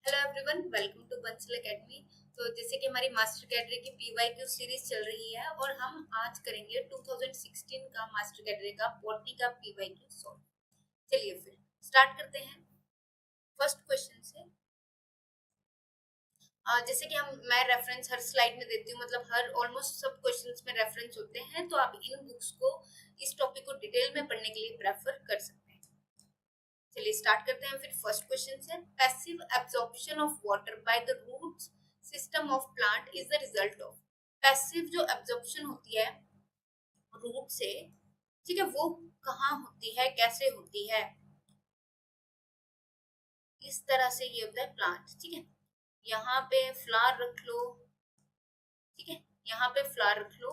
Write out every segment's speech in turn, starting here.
Hello everyone, welcome to Bansal academy. तो जैसे कि हमारी मास्टर कैडरे की पीवाईक्यू सीरीज चल रही है और हम आज करेंगे 2016 का मास्टर कैडरे का बॉटनी का पीवाईक्यू सॉल्व। चलिए फिर स्टार्ट करते हैं फर्स्ट क्वेश्चन से। जैसे कि मैं रेफरेंस हर स्लाइड में देती हूँ, मतलब हर ऑलमोस्ट सब क्वेश्चंस में रेफरेंस होते हैं, तो आप इन बुक्स को इस टॉपिक को डिटेल में पढ़ने के लिए प्रेफर कर सकते हैं। चलिए स्टार्ट करते हैं फिर फर्स्ट क्वेश्चन से। Passive absorption of water by the roots system of plant is the result of. Passive जो एब्जॉर्प्शन होती है रूट से, ठीक है, वो कहाँ होती है, कैसे होती है। इस तरह से ये होता है प्लांट, ठीक है। यहाँ पे फ्लावर रख लो, ठीक है, यहाँ पे फ्लावर रख लो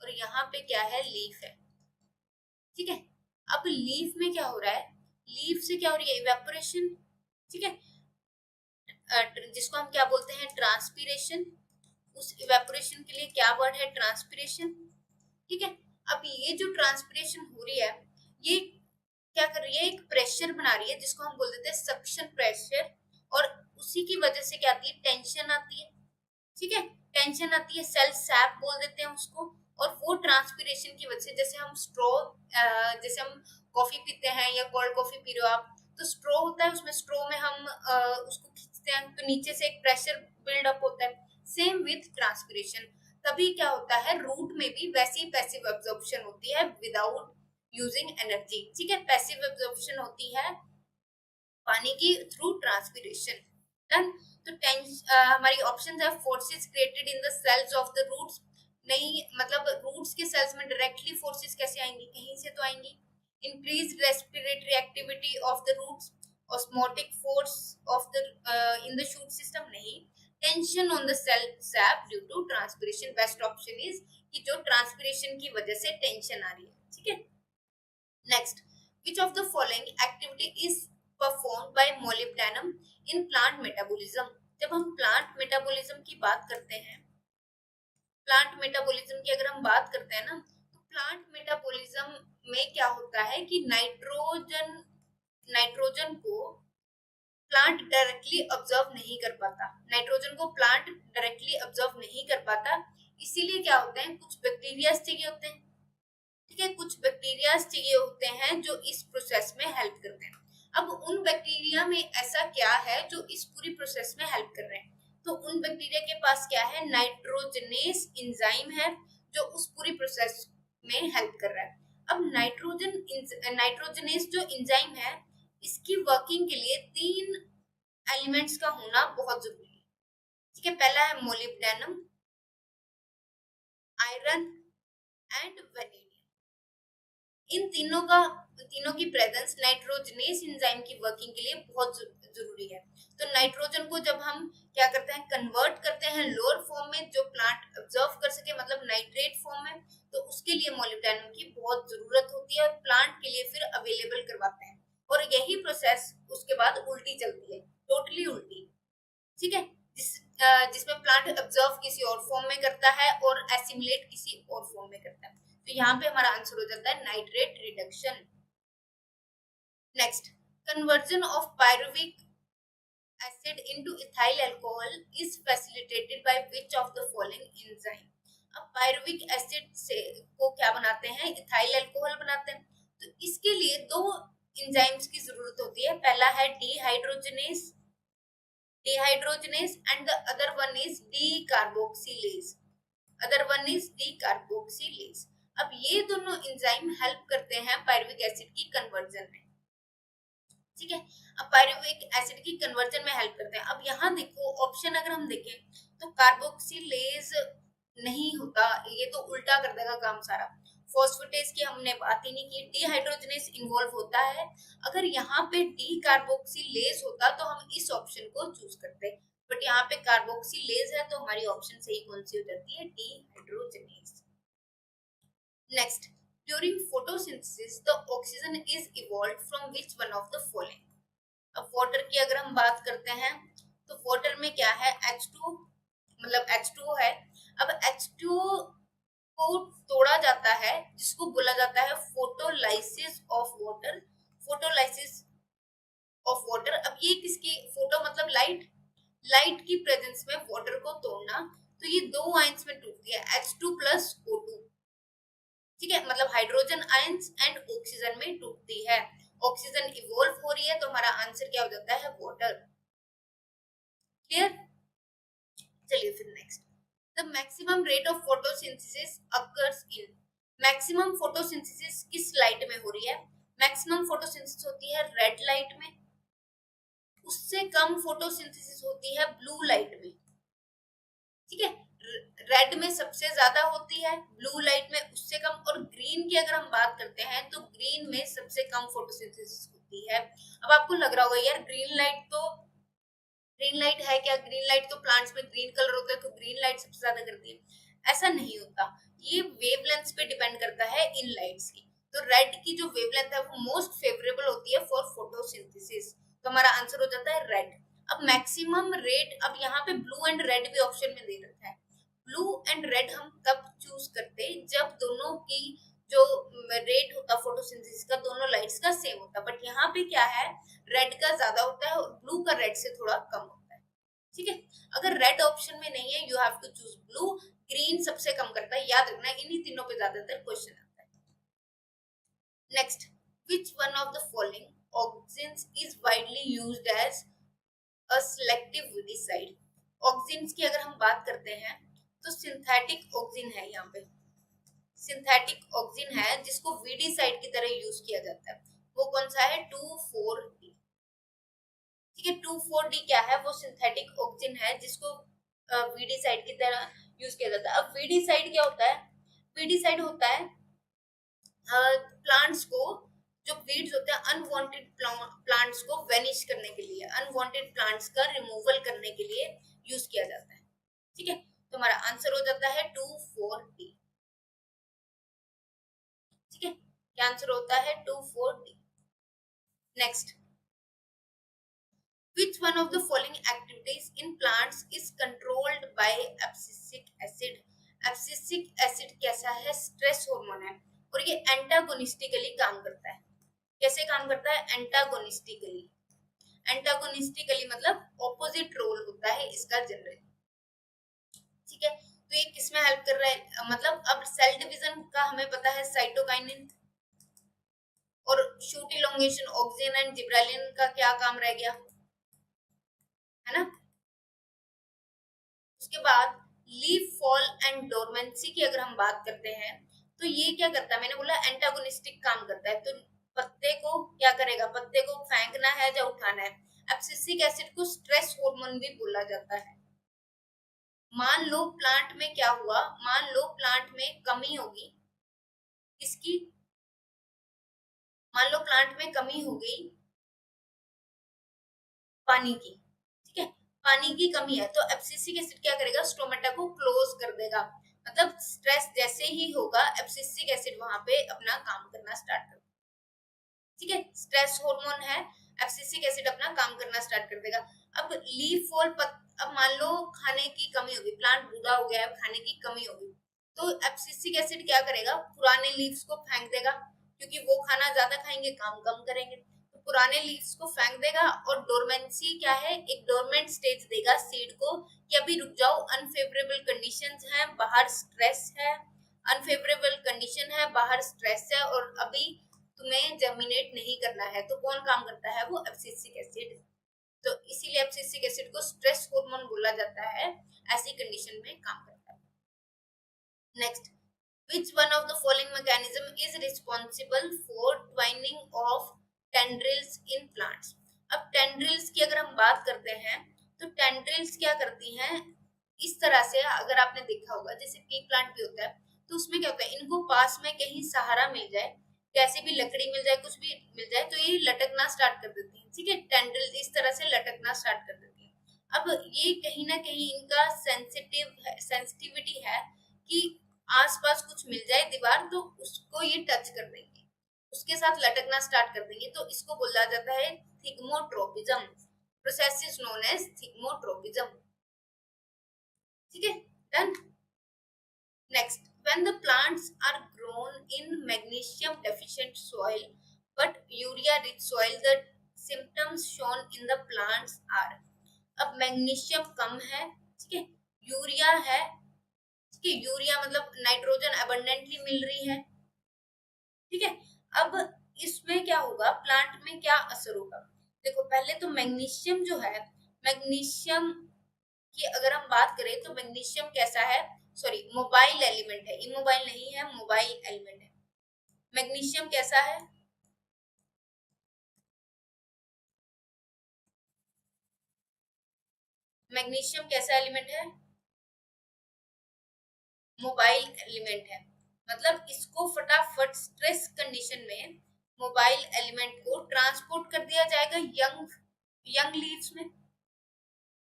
और यहाँ पे क्या है, लीफ है, ठीक है। अब लीफ में क्या हो रहा है, लीफ से क्या हो रही है, इवेपोरेशन, ठीक है, जिसको हम क्या बोलते हैं, ट्रांसपीरेशन। उस इवेपोरेशन के लिए क्या वर्ड है, ट्रांसपीरेशन, ठीक है। अब ये जो ट्रांसपीरेशन हो रही है, ये क्या कर रही है, एक प्रेशर बना रही है जिसको हम बोल देते हैं सक्शन प्रेशर, और उसी की वजह से क्या आती है, टेंशन आती है, ठीक है। टेंशन आती है, सेल सैप बोल देते हैं उसको। और वो ट्रांसपीरेशन की वजह से, जैसे हम स्ट्रॉ, जैसे हम कॉफी पीते हैं या कोल्ड कॉफी पी रहे हो आप, तो स्ट्रॉ होता है, उसमें स्ट्रॉ में हम उसको खींचते हैं तो नीचे से एक प्रेशर बिल्डअप होता है। सेम विथ ट्रांसपीरेशन, तभी क्या होता है, रूट में भी वैसी पैसिव एब्जॉर्प्शन होती है विदाउट यूजिंग एनर्जी, ठीक है। पैसिव एब्जॉर्प्शन होती है पानी की थ्रू ट्रांसपीरेशन। डन। तो हमारी ऑप्शन है, forces created in the cells of the roots. नहीं, मतलब रूट्स के सेल्स में डायरेक्टली फोर्सेस कैसे आएंगी, कहीं से तो आएंगी। Increase respiratory activity of the roots, osmotic force of the in the shoot system, नहीं। Tension on the cell sap due to transpiration. Best option is कि जो ट्रांसपीरेशन की वजह से टेंशन आ रही है, ठीक है। Next, which of the following activity is performed by molybdenum in plant metabolism। जब हम प्लांट मेटाबॉलिज्म की बात करते हैं, प्लांट मेटाबॉलिज्म की अगर हम बात करते हैं ना, तो प्लांट मेटाबॉलिज्म में क्या होता है कि नाइट्रोजन नाइट्रोजन को प्लांट डायरेक्टली ऑब्जर्व नहीं कर पाता, नाइट्रोजन को प्लांट डायरेक्टली ऑब्जर्व नहीं कर पाता। इसीलिए क्या होते हैं, कुछ बैक्टीरिया चाहिए होते हैं, ठीक है, कुछ बैक्टीरिया चाहिए होते हैं जो इस प्रोसेस में हेल्प करते हैं। अब उन बैक्टीरिया में ऐसा क्या है जो इस पूरी प्रोसेस में हेल्प कर रहे हैं, तो उन बैक्टीरिया के पास क्या है, नाइट्रोजनेस एंजाइम है जो उस पूरी प्रोसेस में हेल्प कर रहा है। अब नाइट्रोजनेस जो एंजाइम है, इसकी वर्किंग के लिए तीन एलिमेंट्स का होना बहुत जरूरी है, ठीक है। पहला है मोलिब्डेनम, आयरन एंड वेनेडियम। इन तीनों की प्रेजेंस नाइट्रोजनेस एंजाइम की वर्किंग के लिए बहुत जरूरी है। तो नाइट्रोजन को जब हम क्या करते हैं, कन्वर्ट करते हैं लोअर फॉर्म में, जो प्लांट ऑब्जर्व कर सके, मतलब नाइट्रेट फॉर्म में, तो उसके लिए मोलिब्डेनम की बहुत जरूरत होती है और प्लांट के लिए फिर अवेलेबल करवाते हैं। और यही प्रोसेस उसके बाद उल्टी चलती है, टोटली उल्टी, ठीक है। जिसमें प्लांट ऑब्जर्व किसी और फॉर्म में करता है और एसिमुलेट किसी और फॉर्म में करता है। तो यहाँ पे हमारा आंसर हो जाता है nitrate reduction. Next, conversion of pyruvic acid into ethyl alcohol is facilitated by which of the following enzyme. अब पायरुविक एसिड से को क्या बनाते हैं, इथाइल अल्कोहल बनाते हैं। तो इसके लिए दो एंजाइम्स की जरूरत होती है, पहला है dehydrogenase and the other one is decarboxylase, अब ये दोनों एंजाइम हेल्प करते हैं पायरुविक एसिड की कन्वर्जन में, ठीक है। अब पायरुविक एसिड की कन्वर्जन में हेल्प करते हैं। अब यहाँ देखो ऑप्शन अगर हम देखें तो कार्बोक्सिलेज नहीं होता, ये तो उल्टा कर देगा काम सारा। फॉस्फेटेज की हमने बात ही नहीं की, डिहाइड्रोजनेस इन्वॉल्व होता है। अगर यहाँ पे डी कार्बोक्सिलेज होता तो हम इस ऑप्शन को चूज करते, बट यहाँ पे कार्बोक्सिलेज है, तो हमारी ऑप्शन सही कौन सी हो जाती है, dehydrogenase. Next, during photosynthesis the oxygen is evolved from which one of the following. अब वाटर की अगर हम बात करते हैं तो वाटर में क्या है, H2, मतलब H2O है। अब H2O को तोड़ा जाता है जिसको बोला जाता है photolysis of water, photolysis of water. अब ये किसकी, फोटो मतलब लाइट, लाइट की प्रेजेंस में वाटर को तोड़ना, तो ये दो आयंस में टूटती है, H2 प्लस O2, ठीक है, मतलब हाइड्रोजन आयंस एंड ऑक्सीजन में टूटती है। ऑक्सीजन इवॉल्व हो रही है तो हमारा आंसर क्या हो जाता है, वाटर। क्लियर? चलिए फिर next, the maximum rate of photosynthesis occurs in, maximum photosynthesis किस लाइट में हो रही है? मैक्सिमम फोटोसिंथेसिस होती है रेड लाइट में, उससे कम फोटोसिंथेसिस होती है ब्लू लाइट में, ठीक है। रेड में सबसे ज्यादा होती है, ब्लू लाइट में उससे कम, और ग्रीन की अगर हम बात करते हैं तो ग्रीन में सबसे कम फोटोसिंथेसिस होती है। अब आपको लग रहा होगा यार ग्रीन लाइट तो, ग्रीन लाइट है क्या, ग्रीन लाइट तो प्लांट्स में ग्रीन कलर होता है तो ग्रीन लाइट सबसे ज्यादा करती है, ऐसा नहीं होता। ये वेवलेंथ पे डिपेंड करता है इन लाइट्स की। तो रेड की जो वेवलेंथ है वो मोस्ट फेवरेबल होती है फॉर फोटोसिंथेसिस, तो हमारा आंसर हो जाता है रेड। अब मैक्सिमम रेट, अब यहाँ पे ब्लू एंड रेड भी ऑप्शन में दे रखा है। ब्लू एंड रेड हम तब चूज करते जब दोनों की जो रेट होता फोटोसिंथेसिस का दोनों लाइट्स का सेम होता, बट यहाँ पे क्या है, रेड का ज्यादा होता है और ब्लू का रेड से थोड़ा कम होता है, ठीक है। अगर रेड ऑप्शन में नहीं है, you have to choose blue. Green सबसे कम करता है, याद रखना इन्हीं तीनों पे ज्यादातर क्वेश्चन आता है। Next, which one of the following auxins is widely used as a selective weedicide. Auxins की अगर हम बात करते हैं तो सिंथेटिक ऑक्सीन है, यहाँ पे सिंथेटिक ऑक्सीन है जिसको वीडिसाइड की तरह यूज किया जाता है। वो कौन सा है, 2,4-D, ठीक है। 2,4-D क्या है, वो सिंथेटिक ऑक्सीन है जिसको वीडिसाइड की तरह यूज किया जाता है। अब वीडिसाइड क्या होता है, वीडिसाइड होता है प्लांट्स को, जो वीड्स होते हैं अनवांटेड प्लांट्स को वेनिश करने के लिए, अनवांटेड प्लांट्स का रिमूवल करने के लिए यूज किया जाता है, ठीक है। तो हमारा आंसर हो जाता है 2,4-D, ठीक है। क्या आंसर होता है, 2,4-D। Next, which one of the following activities in plants is controlled by abscisic acid? abscisic acid कैसा है, स्ट्रेस हार्मोन है और ये एंटागोनिस्टिकली काम करता है। कैसे काम करता है, एंटागोनिस्टिकली, एंटागोनिस्टिकली मतलब ऑपोजिट रोल होता है इसका जनरली, ठीक है। तो ये किसमें हेल्प कर रहा है, मतलब अब सेल डिवीजन का हमें पता है साइटोकाइनिन, और shoot elongation auxin and gibberellin का क्या काम रह गया, है ना। उसके बाद लीफ फॉल एंड डोरमेंसी की अगर हम बात करते हैं तो ये क्या करता है, मैंने बोला एंटागोनिस्टिक काम करता है। तो पत्ते को क्या करेगा, पत्ते को फेंकना है या उठाना है। एब्सिसिक एसिड को स्ट्रेस हार्मोन भी बोला जाता है। मान लो प्लांट में क्या हुआ, मान लो प्लांट में कमी होगी किसकी, मान लो प्लांट में कमी हो गई पानी की, ठीक है, पानी की कमी है तो एब्सिसिक एसिड क्या करेगा, स्टोमेटा को क्लोज कर देगा। मतलब स्ट्रेस जैसे ही होगा एब्सिसिक एसिड वहां पे अपना काम करना स्टार्ट कर, ठीक है। स्ट्रेस हार्मोन है, एब्सिसिक एसिड अपना काम करना स्टार्ट कर देगा। अब लीफ फॉल, अब मान लो खाने की कमी होगी, प्लांट बूढ़ा हो गया है, खाने की कमी होगी, तो एब्सिसिक एसिड क्या करेगा, पुराने लीव्स को फेंक देगा, क्योंकि वो खाना ज्यादा खाएंगे काम कम करेंगे, तो पुराने लीव्स को फेंक देगा। और डोरमेंसी क्या है, एक डोरमेंट स्टेज देगा सीड को कि अभी रुक जाओ, अनफेवरेबल कंडीशंस हैं, बाहर स्ट्रेस है, अनफेवरेबल कंडीशन है, बाहर स्ट्रेस है और अभी तुम्हें जर्मिनेट नहीं करना है। तो कौन काम करता है, वो एब्सिसिक एसिड। तो इसीलिए एब्सिसिक एसिड को स्ट्रेस हार्मोन बोला जाता है, ऐसी कंडीशन में काम करता है। Next, which one of the following mechanism is responsible for twining of tendrils in plants? अब टेंड्रिल्स की अगर हम बात करते हैं तो टेंड्रिल्स क्या करती हैं, इस तरह से अगर आपने देखा होगा जैसे पी प्लांट भी होता है तो उसमें क्या होता है, इनको पास में कहीं सहारा मिल जाए, कैसी भी लकड़ी मिल जाए, कुछ भी मिल जाए तो ये लटकना स्टार्ट कर देती है, ठीक है। टेंड्रिल्स इस तरह से लटकना स्टार्ट कर देती है। अब ये कहीं ना कहीं इनका सेंसिटिविटी है कि आसपास कुछ मिल जाए दीवार तो उसको ये टच कर देंगे, उसके साथ लटकना स्टार्ट कर देंगे, तो इसको बोला जाता है thigmotropism. Process is known as thigmotropism, ठीक है, done. Next, when the plants are grown in magnesium deficient soil but urea rich soil, the symptoms shown in the plants are. अब मैग्नीशियम कम है, ठीक है, यूरिया है, ठीक है, यूरिया मतलब नाइट्रोजन अबंडेंटली मिल रही है, ठीक है। अब इसमें क्या होगा, प्लांट में क्या असर होगा, देखो पहले तो मैग्नीशियम जो है, मैग्नीशियम की अगर हम बात करें तो मैग्नीशियम कैसा है, सॉरी मोबाइल एलिमेंट है, इमोबाइल नहीं है, मोबाइल एलिमेंट है। मैग्नीशियम कैसा है, मैग्नीशियम कैसा एलिमेंट है, मोबाइल एलिमेंट है, मतलब इसको फटाफट स्ट्रेस कंडीशन में मोबाइल एलिमेंट को ट्रांसपोर्ट कर दिया जाएगा यंग यंग लीव्स में,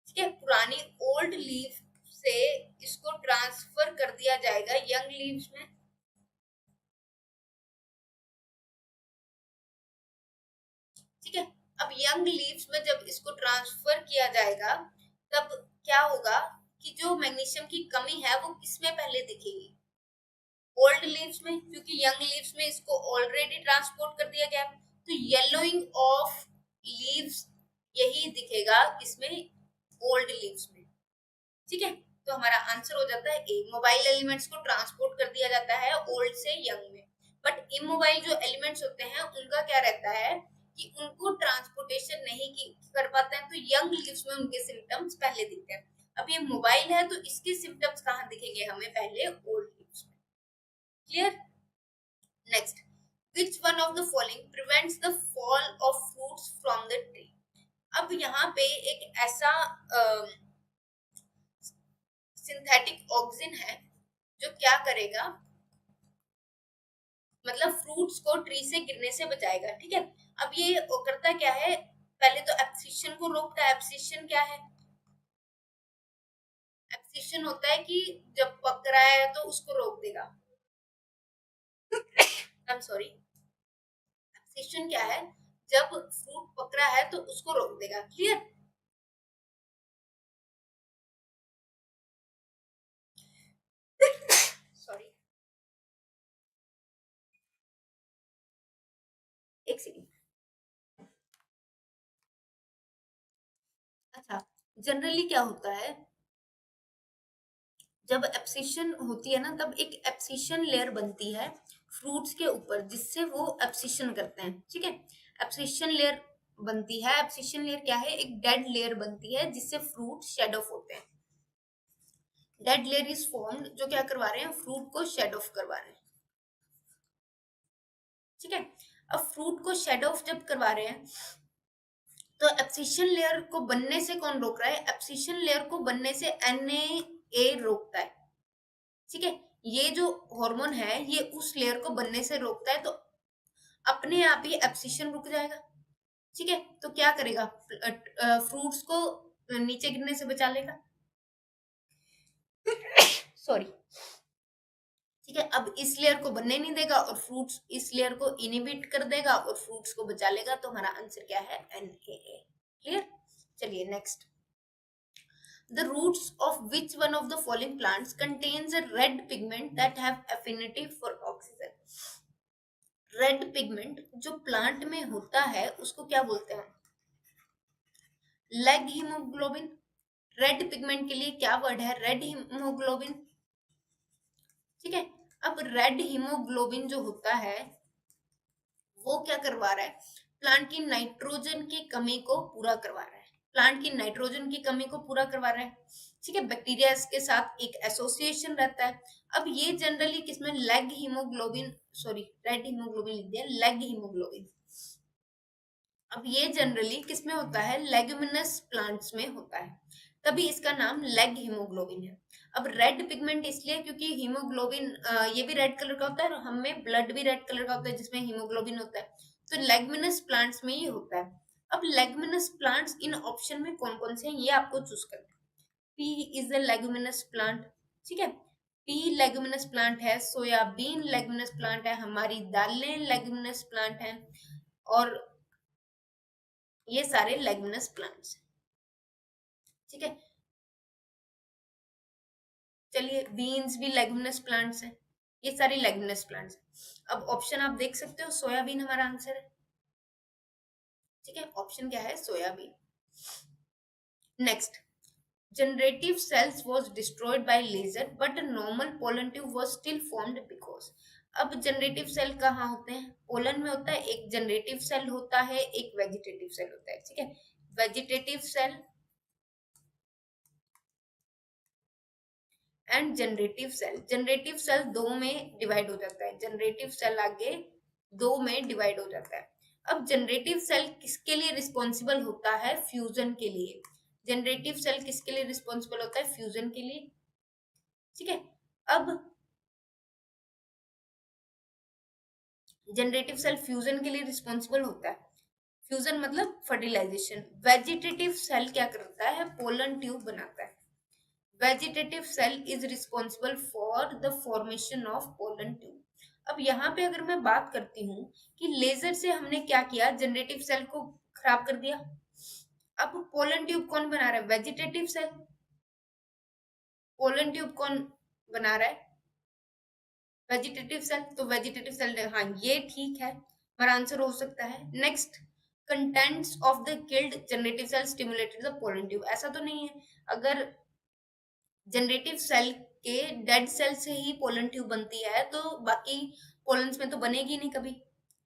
ठीक है, पुरानी ओल्ड लीव से इसको ट्रांसफर कर दिया जाएगा यंग लीव्स में, ठीक है। अब यंग लीव्स में जब इसको ट्रांसफर किया जाएगा तब क्या होगा कि जो मैग्नीशियम की कमी है वो किसमें पहले दिखेगी, ओल्ड लीव्स में, क्योंकि यंग लीव्स में इसको ऑलरेडी ट्रांसपोर्ट कर दिया गया है, तो येलोइंग ऑफ लीव्स यही दिखेगा किसमें, ओल्ड लीव्स में, ठीक है। तो हमारा आंसर हो जाता है ए, मोबाइल एलिमेंट्स को ट्रांसपोर्ट कर दिया जाता है ओल्ड से यंग में, बट इमोबाइल जो एलिमेंट्स होते हैं उनका क्या रहता है कि उनको ट्रांसपोर्टेशन नहीं कर पाते हैं, तो यंग लीव्स में उनके सिम्टम्स पहले दिखते हैं। अब ये मोबाइल है तो इसके सिम्टम्स कहाँ दिखेंगे हमें, पहले ओल्ड लीव्स में, clear. Next, which one of the following prevents the fall of fruits from the tree? अब यहाँ पे एक ऐसा सिंथेटिक ऑक्सीजन है जो क्या करेगा, मतलब फ्रूट्स को ट्री से गिरने से बचाएगा, ठीक है। अब ये करता क्या है, पहले तो एब्सिशन को रोकता है, एब्सिशन क्या है, एब्सिशन होता है कि जब पक रहा है तो उसको रोक देगा, आई एम सॉरी, एब्सिशन क्या है, जब फ्रूट पक रहा है तो उसको रोक देगा, क्लियर। सॉरी, एक सेकेंड। अच्छा, जनरली क्या होता है, जब एब्सिशन होती है ना तब एक एब्सिशन लेयर बनती है फ्रूट्स के ऊपर जिससे वो एब्सिशन करते हैं, ठीक है। एब्सिशन लेयर बनती है, एब्सिशन लेयर क्या है, एक डेड लेयर बनती है जिससे फ्रूट शेड ऑफ होते हैं, डेड लेयर इज फॉर्म्ड जो क्या करवा रहे हैं, फ्रूट को शेड ऑफ करवा रहे हैं, ठीक है। अब फ्रूट को शेड ऑफ जब करवा रहे हैं तो एब्सिशन लेयर को बनने से कौन रोक रहा है, एब्सिशन लेयर को बनने से NAA रोकता है, ठीक है। ये जो हार्मोन है ये उस लेयर को बनने से रोकता है, तो अपने आप ही एब्सिशन रुक जाएगा, ठीक है। तो क्या करेगा, फ्रूट्स को नीचे गिरने से बचा लेगा, सॉरी, ठीक है। अब इस लेयर को बनने नहीं देगा और फ्रूट्स इस लेयर को इनिबिट कर देगा और फ्रूट्स को बचा लेगा, तो हमारा आंसर क्या है, NAA, क्लियर। चलिए next, the roots of which one of the following plants contains a red pigment that have affinity for oxygen? Red pigment जो प्लांट में होता है उसको क्या बोलते हैं, लेग हीमोग्लोबिन। रेड पिगमेंट के लिए क्या वर्ड है, रेड हीमोग्लोबिन, ठीक है। अब रेड हीमोग्लोबिन जो होता है वो क्या करवा रहा है, प्लांट की नाइट्रोजन की कमी को पूरा करवा रहा है, प्लांट की नाइट्रोजन की कमी को पूरा करवा रहा है, ठीक है। बैक्टीरिया के साथ एक एसोसिएशन रहता है। अब ये जनरली किसमें, leg haemoglobin, sorry red haemoglobin लिख दिया, लेग हीमोग्लोबिन। अब ये जनरली किसमें होता है, लेग्यूमिनस प्लांट्स में होता है, तभी इसका नाम लेग हीमोग्लोबिन है। अब रेड पिगमेंट इसलिए क्योंकि हीमोग्लोबिन ये भी रेड कलर का होता है और हमें ब्लड भी रेड कलर का होता है जिसमें हीमोग्लोबिन होता है, तो लेग्यूमिनस प्लांट्स में ये होता है। अब लेग्यूमिनस प्लांट्स इन ऑप्शन में कौन कौन से हैं ये आपको चूज करना है। P is a leguminous plant, ठीक है, पी लेग्यूमिनस प्लांट है, सोयाबीन लेग्यूमिनस प्लांट है, हमारी दालें लेग्यूमिनस प्लांट हैं, और ये सारे लेग्यूमिनस प्लांट्स, ठीक है। चलिए बीन्स भी लेग्यूमिनस प्लांट्स हैं, ये सारी लेग्यूमिनस प्लांट्स हैं। अब ऑप्शन आप देख सकते हो, सोयाबीन हमारा आंसर है, ठीक है, ऑप्शन क्या है, soybean. Next, generative cells was destroyed by laser but a normal pollen tube was still formed because. अब जनरेटिव सेल कहाँ होते हैं? पोलन में होता है। एक जनरेटिव सेल होता है, एक वेजिटेटिव सेल होता है, ठीक है। Vegetative cell and generative cell दो में डिवाइड हो जाता है। जनरेटिव सेल आगे दो में डिवाइड हो जाता है। अब जनरेटिव सेल किसके लिए रिस्पॉन्सिबल होता है? फ्यूजन के लिए। जनरेटिव सेल किसके लिए रिस्पॉन्सिबल होता है? फ्यूजन के लिए, ठीक है। अब जनरेटिव सेल फ्यूजन के लिए रिस्पॉन्सिबल होता है। फ्यूजन मतलब फर्टिलाइजेशन। वेजिटेटिव सेल क्या करता है? पोलन ट्यूब बनाता है। Vegetative cell is responsible for the formation of pollen tube. अब यहाँ पे अगर मैं बात करती हूँ कि लेजर से हमने क्या किया, जनरेटिव सेल को खराब कर दिया। अब पोलन ट्यूब कौन बना रहा है? Vegetative cell. पोलन ट्यूब कौन बना रहा है? Vegetative cell. तो वेजिटेटिव सेल, हाँ ये ठीक है, हमारा आंसर हो सकता है। Next, contents of the killed generative cell stimulated the pollen tube. ऐसा तो नहीं है, अगर जनरेटिव सेल के डेड सेल से ही पोलन ट्यूब बनती है तो बाकी पोलन्स में तो बनेगी नहीं कभी,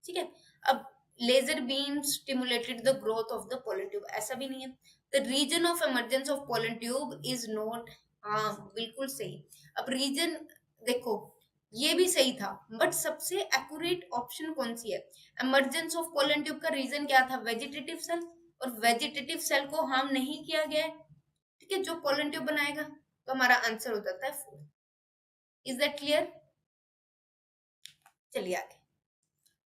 ठीक है। अब laser beam stimulated the growth of the pollen tube, ऐसा भी नहीं है। The reason of emergence of pollen tube is not, हाँ बिल्कुल सही। अब रीजन देखो, ये भी सही था, बट सबसे एक्यूरेट ऑप्शन कौन सी है? इमरजेंस ऑफ पोलन ट्यूब का रीजन क्या था? Vegetative cell. और वेजिटेटिव सेल को हार्म नहीं किया गया है, ठीक है, जो पोलन ट्यूब बनाएगा। तो हमारा आंसर हो जाता है 4। Is that clear? चलिए आगे।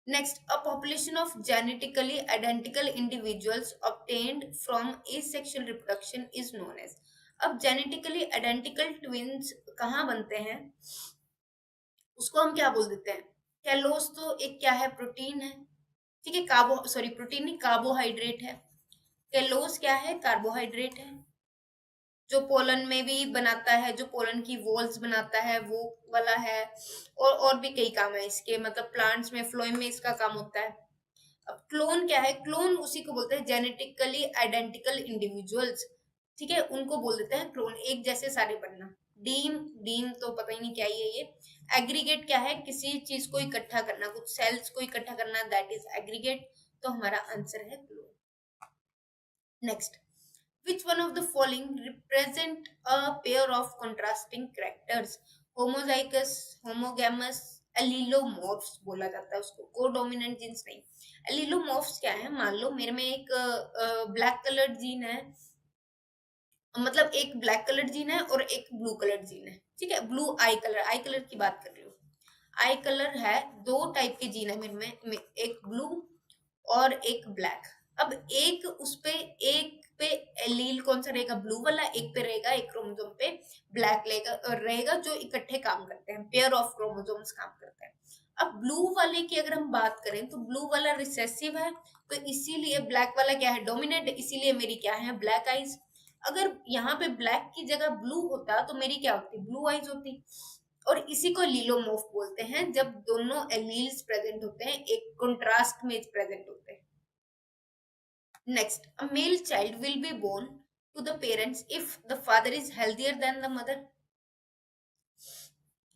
Next, a population of genetically identical individuals obtained from asexual reproduction is known as. अब जेनेटिकली आइडेंटिकल ट्विन्स कहाँ बनते हैं? उसको हम क्या बोल देते हैं? कैलोस तो एक क्या है? प्रोटीन है, ठीक है। प्रोटीन नहीं, कार्बोहाइड्रेट है। कैलोस क्या है? कार्बोहाइड्रेट है, जो पोलन में भी बनाता है, जो पोलन की वॉल्स बनाता है वो वाला है। और भी कई काम है इसके, मतलब प्लांट्स में, फ्लोएम में इसका काम होता है। अब क्लोन क्या है? क्लोन उसी को बोलते हैं जेनेटिकली आइडेंटिकल इंडिविजुअल्स, ठीक है, उनको बोल देते हैं क्लोन, एक जैसे सारे बनना। डीन, डीन तो पता ही नहीं क्या ही है ये। एग्रीगेट क्या है? किसी चीज को इकट्ठा करना, कुछ सेल्स को इकट्ठा करना, दैट इज एग्रीगेट। तो हमारा आंसर है clone. Next, which one of the following represent a pair of contrasting characters? Homozygous, homogamous, एलिलोमॉर्फ्स बोला जाता है उसको, कोडोमिनेंट जीन्स नहीं। एलिलोमॉर्फ्स क्या है? मान लो मेरे में एक ब्लैक कलर्ड जीन है, मतलब एक ब्लैक कलर्ड जीन है और एक ब्लू कलर्ड जीन है, ठीक है। ब्लू आई कलर, आई कलर की बात कर रही हूँ। आई कलर है, दो टाइप के जीन है मेरे में, एक ब्लू और एक ब्लैक। अब एक उस पे, एक पे एलील कौन सा रहेगा? ब्लू वाला। एक पे रहेगा, एक क्रोमोसोम पे ब्लैक रहेगा, जो इकट्ठे काम करते हैं, पेयर ऑफ क्रोमोसोम्स काम करते हैं। अब ब्लू वाले की अगर हम बात करें तो ब्लू वाला रिसेसिव है, तो इसीलिए ब्लैक वाला क्या है? डोमिनेंट, इसीलिए मेरी क्या है? Black eyes. अगर यहाँ पे ब्लैक की जगह ब्लू होता तो मेरी क्या होती? ब्लू आईज होती। और इसी को लीलोमॉर्फ बोलते हैं, जब दोनों एलील्स प्रेजेंट होते हैं, एक कंट्रास्ट में प्रेजेंट होते हैं। Next, a male child will be born to the parents if the father is healthier than the mother.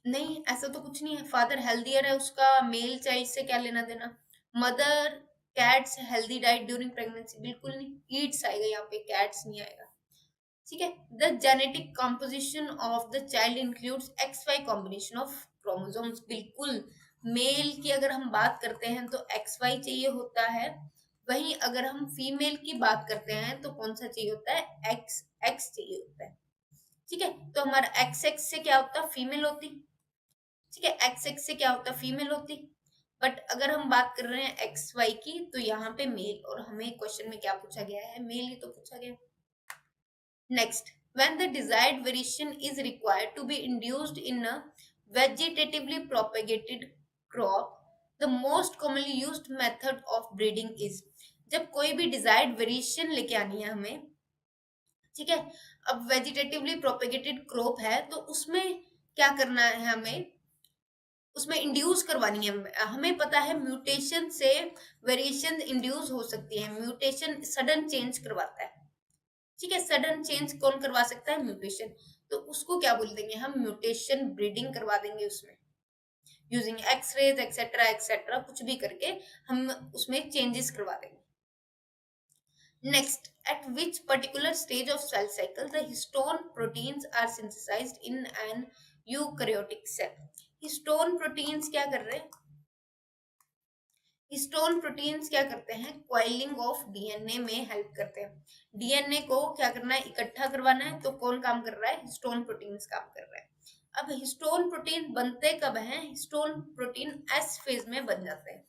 नहीं, ऐसा तो कुछ नहीं है। फादर हेल्दियर है, उसका मेल चाइल्ड से क्या लेना देना? Mother cats healthy diet during pregnancy, बिल्कुल नहीं। ईट्स आएगा यहाँ पे, कैट्स नहीं आएगा, ठीक है। The genetic composition of the child includes X Y combination of chromosomes, बिल्कुल। मेल की अगर हम बात करते हैं तो एक्स वाई चाहिए होता है, वहीं अगर हम फीमेल की बात करते हैं तो कौन सा चाहिए होता है? एक्स एक्स चाहिए होता है, ठीक है। तो हमारा एक्स एक्स से क्या होता? फीमेल होती, ठीक है। एक्स एक्स से क्या होता? फीमेल होती। बट अगर हम बात कर रहे हैं एक्स वाई की तो यहाँ पे मेल, और हमें क्वेश्चन में क्या पूछा गया है? मेल ही तो पूछा गया। Next, when the desired variation is required to be induced in a vegetatively propagated crop, the most commonly used method of breeding is। जब कोई भी desired variation लेके आनी है हमें, ठीक है। अब वेजिटेटिवली प्रोपेगेटेड क्रॉप है तो उसमें क्या करना है हमें? उसमें इंड्यूस करवानी है। हमें पता है म्यूटेशन से वेरिएशन इंड्यूस हो सकती है, म्यूटेशन सडन चेंज करवाता है, ठीक है, सडन चेंज कौन करवा सकता है? म्यूटेशन। तो उसको क्या बोल देंगे हम? म्यूटेशन ब्रीडिंग करवा देंगे उसमें, यूजिंग एक्सरेज एक्सेट्रा एक्सेट्रा, कुछ भी करके हम उसमें चेंजेस करवा देंगे। Next, at which particular stage of cell cycle the histone proteins are synthesized in an eukaryotic cell? Histone proteins क्या कर रहे हैं? हिस्टोन प्रोटीन्स क्या करते हैं? क्वाइलिंग ऑफ डीएनए में हेल्प करते हैं। डीएनए को क्या करना है? इकट्ठा करवाना है। तो कौन काम कर रहा है? हिस्टोन प्रोटीन्स काम कर रहा है। अब हिस्टोन प्रोटीन बनते कब हैं? हिस्टोन प्रोटीन एस फेज में बन जाते हैं।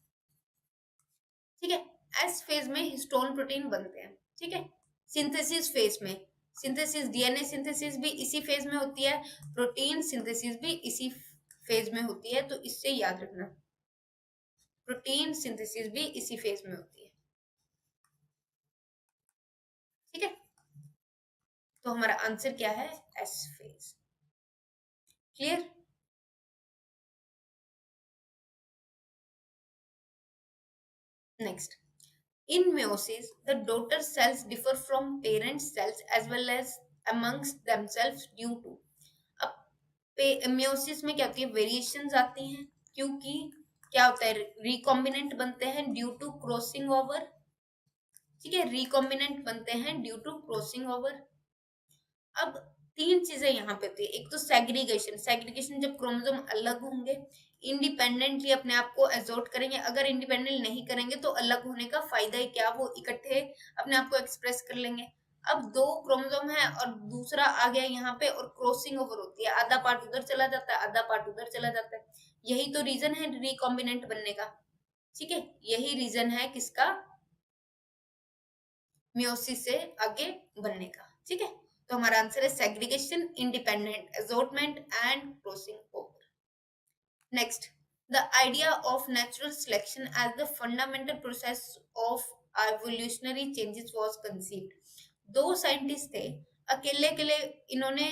ठीक है, एस फेज में हिस्टोन प्रोटीन बनते हैं। ठीक है, सिंथेसिस फेज में, सिंथेसिस डीएनए सिंथेसिस भी इसी फेज में होती है, प्रोटीन सिंथेसिस भी इसी फेज में होती है। तो इससे याद रखना, प्रोटीन सिंथेसिस भी इसी फेज में होती है। ठीक है, तो हमारा आंसर क्या है? S phase. Clear? Next, in meiosis the daughter cells differ from parent cells as well as amongst themselves due to, अब meiosis में क्या होती है? वेरिएशंस आती हैं, क्योंकि क्या होता है? रिकॉम्बिनेंट बनते हैं ड्यू टू क्रॉसिंग ओवर। ठीक है, रिकॉम्बिनेंट बनते हैं ड्यू टू क्रॉसिंग ओवर। अब तीन चीजें यहाँ पे होती है। एक तो सेग्रीगेशन, सेग्रीगेशन जब क्रोमोसोम अलग होंगे, इंडिपेंडेंटली अपने आप को एजोर्ट करेंगे। अगर इंडिपेंडेंट नहीं करेंगे तो अलग होने का फायदा ही क्या? वो इकट्ठे अपने आप को एक्सप्रेस कर लेंगे। अब दो क्रोमोसोम है और दूसरा आ गया यहाँ पे और क्रॉसिंग ओवर होती है, आधा पार्ट उधर चला जाता है, आधा पार्ट उधर चला जाता है। यही तो रीजन है रिकॉम्बिनेंट बनने का। ठीक है, यही रीजन है किसका? मियोसिस से आगे बनने का। ठीक है, तो हमारा आंसर है segregation, independent assortment and crossing over. Next, the idea of natural selection as the fundamental process of evolutionary changes was conceived. दो साइंटिस्ट थे, अकेले के लिए इन्होंने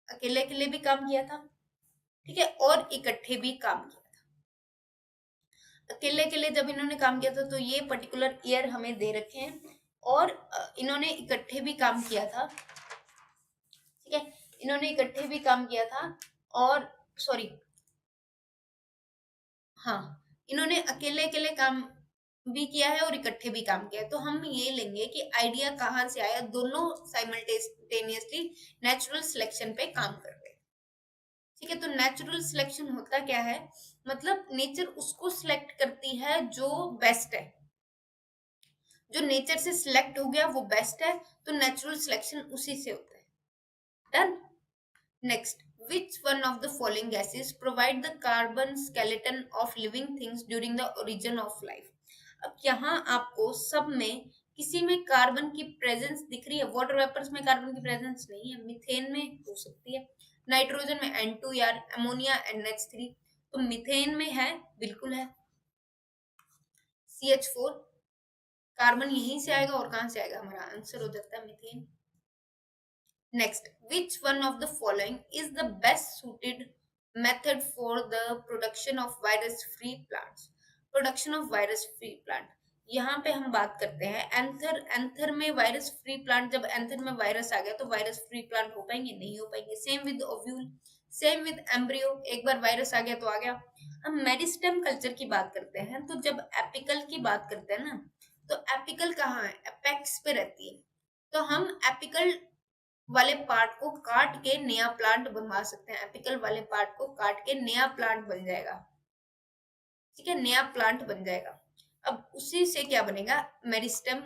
अकेले के लिए भी काम किया था, ठीक है, और इकट्ठे भी काम किया था। अकेले के लिए जब इन्होंने काम किया था तो ये पर्टिकुलर ईयर हमें दे रखे हैं, और इन्होंने इकट्ठे भी काम किया था। ठीक है, इन्होंने इकट्ठे भी काम किया था, और सॉरी, हाँ, इन्होंने अकेले अकेले काम भी किया है और इकट्ठे भी काम किया है। तो हम ये लेंगे कि आइडिया कहाँ से आया? दोनों साइमल्टेनियसली नेचुरल सिलेक्शन पे काम कर रहे हैं। ठीक है, तो नेचुरल सिलेक्शन होता क्या है? मतलब नेचर उसको सिलेक्ट करती है जो बेस्ट है, जो नेचर से सिलेक्ट हो गया वो बेस्ट है, तो नेचुरल सिलेक्शन उसी से होता है। Done. Next, which one of the following gases provide the carbon skeleton of living things during the origin of life? अब यहाँ आपको सब में किसी में कार्बन की प्रेजेंस दिख रही है? वाटर वेपर्स में कार्बन की प्रेजेंस नहीं है, मीथेन में हो सकती है, नाइट्रोजन में N2 यार, अमोनिया NH3, तो मीथेन में है, बिल्कुल है। CH4, कार्बन यहीं से आएगा, और कहां से आएगा? हमारा आंसर हो जाता है methane. Next, which one of the following is the best suited method for the production of virus-free plants? Production of virus-free plant. यहाँ पे हम बात करते हैं एंथर। एंथर में वायरस फ्री प्लांट, जब एंथर में वायरस आ गया तो वायरस फ्री प्लांट हो पाएंगे? नहीं हो पाएंगे। Same with ovule, same with embryo, एक बार वायरस आ गया तो आ गया। हम मेरिस्टेम कल्चर की बात करते हैं, तो जब एपिकल की बात करते हैं ना, तो एपिकल कहाँ है? एपेक्स पे रहती है। तो हम एपिकल वाले पार्ट को काट के नया प्लांट बनवा सकते हैं। एपिकल वाले पार्ट को काट के नया प्लांट बन जाएगा। ठीक है, नया प्लांट बन जाएगा। अब उसी से क्या बनेगा? मेरिस्टेम,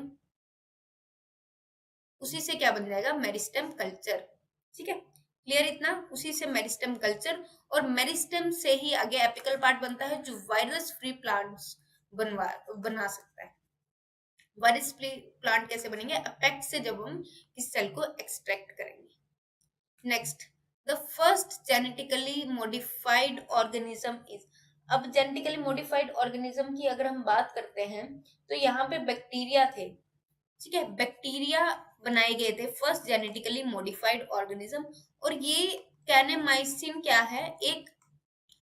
उसी से क्या बन जाएगा? Meristem culture. ठीक है, क्लियर इतना? उसी से मेरिस्टेम कल्चर, और मेरिस्टेम से ही आगे एपिकल पार्ट बनता है जो वायरस फ्री प्लांट्स बना सकता है। वायरस फ्री प्लांट कैसे बनेंगे? अपेक्ट से, जब हम इस सेल को एक्सट्रैक्ट करेंगे। Next, the first genetically modified organism is. अब जेनेटिकली मॉडिफाइड ऑर्गेनिज्म की अगर हम बात करते हैं तो यहाँ पे बैक्टीरिया थे। ठीक है, बैक्टीरिया बनाए गए थे फर्स्ट जेनेटिकली मॉडिफाइड ऑर्गेनिज्म। और ये कैनेमाइसिन क्या है? एक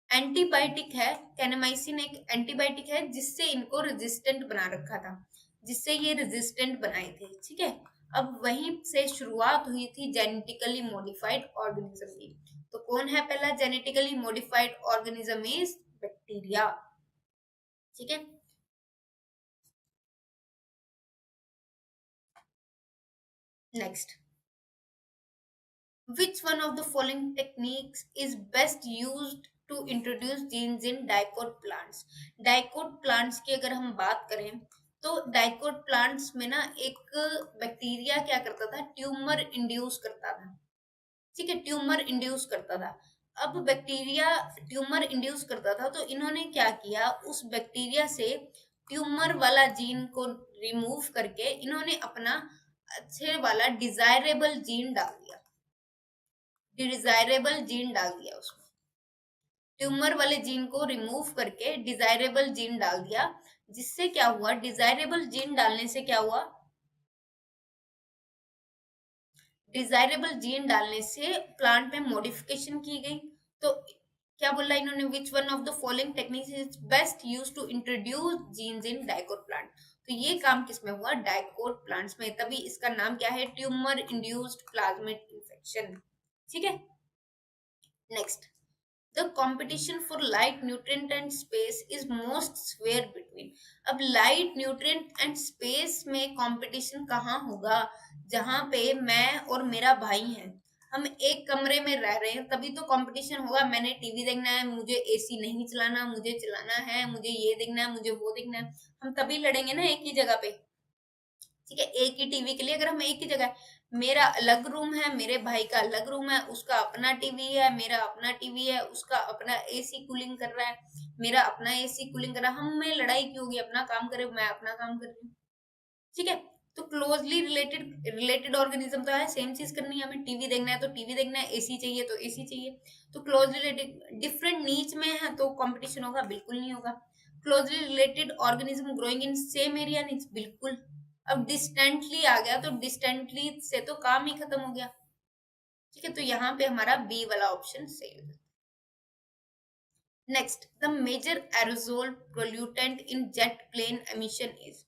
एंटीबायोटिक है। कैनेमाइसिन एक एंटीबायोटिक है जिससे इनको रेजिस्टेंट बना रखा था, जिससे ये रेजिस्टेंट बनाए थे। ठीक है, अब वहीं से शुरुआत हुई थी जेनेटिकली मॉडिफाइड ऑर्गेनिज्म की। तो कौन है पहला genetically modified organism? Is bacteria. ठीक है, next, which one of the following techniques is best used to introduce genes in dicot plants? dicot plants की अगर हम बात करें तो dicot plants में ना एक बैक्टीरिया क्या करता था, ट्यूमर इंड्यूस करता था। ठीक है, ट्यूमर इंड्यूस करता था। अब बैक्टीरिया ट्यूमर इंड्यूस करता था तो इन्होंने क्या किया, उस बैक्टीरिया से ट्यूमर वाला जीन को रिमूव करके इन्होंने अपना अच्छे वाला डिजायरेबल जीन डाल दिया, डिजायरेबल जीन डाल दिया उसमें। ट्यूमर वाले जीन को रिमूव करके डिजायरेबल जीन डाल दिया, जिससे क्या हुआ, डिजायरेबल जीन डालने से क्या हुआ, डिजायरेबल जीन डालने से प्लांट में मॉडिफिकेशन की गई। तो क्या बोला इन्होंने, which one of the following techniques is best use to introduce genes in dicot plant? तो ये काम किसमें हुआ, डाइकोट प्लांट्स में, तभी इसका नाम क्या है, ट्यूमर इंड्यूस्ड प्लाज्मिड इन्फेक्शन। ठीक है, next, the competition for light, nutrient and space is most swear between. अब लाइट, न्यूट्रिएंट एंड स्पेस में कंपटीशन कहाँ होगा, जहां पे मैं और मेरा भाई हैं, हम एक कमरे में रह रहे हैं, तभी तो कंपटीशन होगा। मैंने टीवी देखना है, मुझे एसी नहीं चलाना, मुझे चलाना है, मुझे ये देखना है, मुझे वो देखना है, हम तभी लड़ेंगे ना एक ही जगह पे। ठीक है, एक ही टीवी के लिए अगर हम एक ही जगह, मेरा अलग रूम है, मेरे भाई का अलग रूम है, उसका अपना टीवी है, मेरा अपना टीवी है, उसका अपना एसी कूलिंग कर रहा है, मेरा अपना एसी कूलिंग कर रहा है, हम में लड़ाई क्यों होगी, अपना काम करे, मैं अपना काम कर रही हूँ। ठीक है, तो क्लोजली रिलेटेड रिलेटेड ऑर्गेनिज्म तो है, सेम चीज करनी है, हमें टीवी देखना है तो टीवी देखना है, एसी चाहिए तो एसी चाहिए। तो क्लोजली रिलेटेड, डिफरेंट नीच में है तो कंपटीशन होगा, बिल्कुल नहीं होगा। Closely related organism growing in same area नीच, बिल्कुल। अब डिस्टेंटली आ गया तो डिस्टेंटली से तो काम ही खत्म हो गया। ठीक है, तो यहाँ पे हमारा बी वाला ऑप्शन सही हो जाता है। Next, the major aerosol pollutant in jet plane emission is.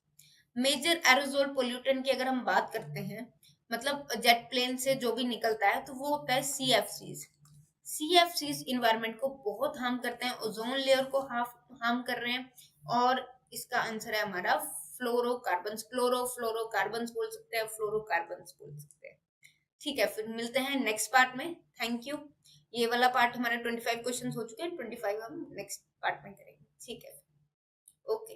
Major aerosol pollutant की अगर हम बात करते हैं, मतलब जेट प्लेन से जो भी निकलता है, तो वो होता है सीएफसीज। सीएफसीज इन्वायरमेंट को बहुत हार्म करते हैं, ओजोन लेयर को हार्म कर रहे हैं, और इसका आंसर है हमारा फ्लोरोकार्बन्स। फ्लोरोफ्लोरोकार्बन्स बोल सकते हैं, फ्लोरोकार्बन्स बोल सकते हैं। ठीक है, फिर मिलते हैं नेक्स्ट पार्ट में। Thank you. ये वाला पार्ट हमारे 25 क्वेश्चन हो चुके हैं, 25 हम नेक्स्ट पार्ट में करेंगे। ठीक है, ओके।